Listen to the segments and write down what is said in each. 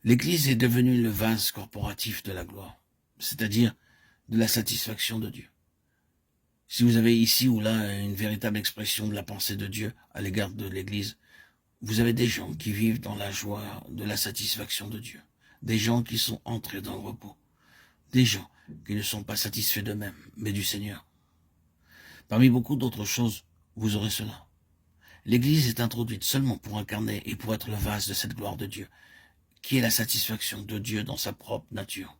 L'Église est devenue le vase corporatif de la gloire, c'est-à-dire de la satisfaction de Dieu. Si vous avez ici ou là une véritable expression de la pensée de Dieu à l'égard de l'Église, vous avez des gens qui vivent dans la joie de la satisfaction de Dieu, des gens qui sont entrés dans le repos, des gens qui ne sont pas satisfaits d'eux-mêmes, mais du Seigneur. Parmi beaucoup d'autres choses, vous aurez cela. L'Église est introduite seulement pour incarner et pour être le vase de cette gloire de Dieu, qui est la satisfaction de Dieu dans sa propre nature.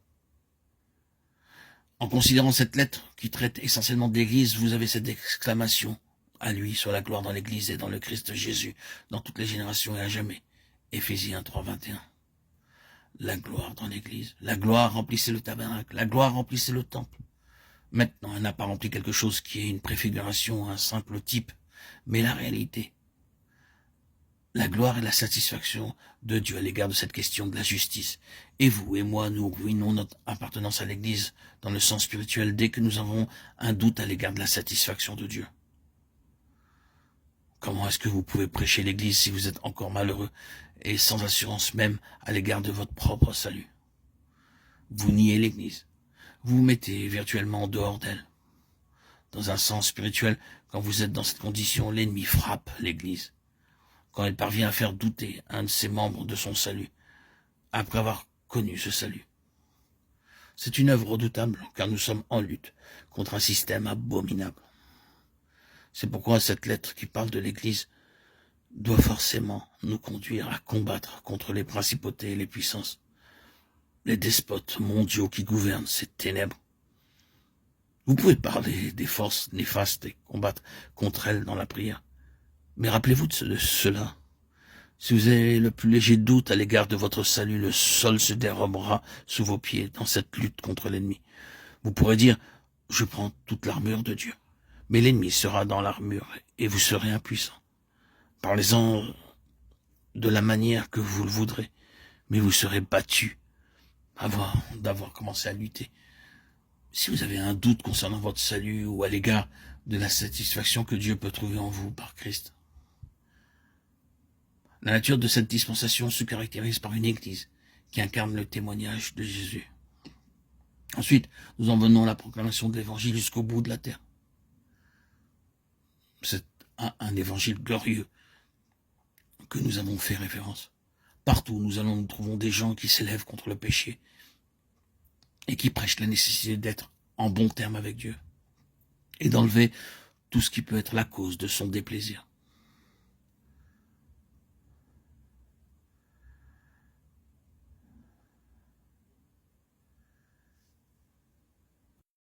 En considérant cette lettre qui traite essentiellement de l'Église, vous avez cette exclamation à lui sur la gloire dans l'Église et dans le Christ Jésus, dans toutes les générations et à jamais. Éphésiens 3, 21. La gloire dans l'Église. La gloire remplissait le tabernacle. La gloire remplissait le temple. Maintenant, elle n'a pas rempli quelque chose qui est une préfiguration, un simple type, mais la réalité. La gloire et la satisfaction de Dieu à l'égard de cette question de la justice. Et vous et moi, nous ruinons notre appartenance à l'Église dans le sens spirituel dès que nous avons un doute à l'égard de la satisfaction de Dieu. Comment est-ce que vous pouvez prêcher l'Église si vous êtes encore malheureux et sans assurance même à l'égard de votre propre salut? Vous niez l'Église. Vous vous mettez virtuellement en dehors d'elle. Dans un sens spirituel, quand vous êtes dans cette condition, l'ennemi frappe l'Église. Quand elle parvient à faire douter un de ses membres de son salut, après avoir connu ce salut. C'est une œuvre redoutable, car nous sommes en lutte contre un système abominable. C'est pourquoi cette lettre qui parle de l'Église doit forcément nous conduire à combattre contre les principautés et les puissances, les despotes mondiaux qui gouvernent ces ténèbres. Vous pouvez parler des forces néfastes et combattre contre elles dans la prière. Mais rappelez-vous de cela. Si vous avez le plus léger doute à l'égard de votre salut, le sol se dérobera sous vos pieds dans cette lutte contre l'ennemi. Vous pourrez dire, je prends toute l'armure de Dieu. Mais l'ennemi sera dans l'armure et vous serez impuissant. Parlez-en de la manière que vous le voudrez, mais vous serez battu avant d'avoir commencé à lutter. Si vous avez un doute concernant votre salut ou à l'égard de la satisfaction que Dieu peut trouver en vous par Christ, la nature de cette dispensation se caractérise par une Église qui incarne le témoignage de Jésus. Ensuite, nous en venons à la proclamation de l'Évangile jusqu'au bout de la terre. C'est un évangile glorieux que nous avons fait référence. Partout où nous trouvons des gens qui s'élèvent contre le péché et qui prêchent la nécessité d'être en bon terme avec Dieu et d'enlever tout ce qui peut être la cause de son déplaisir.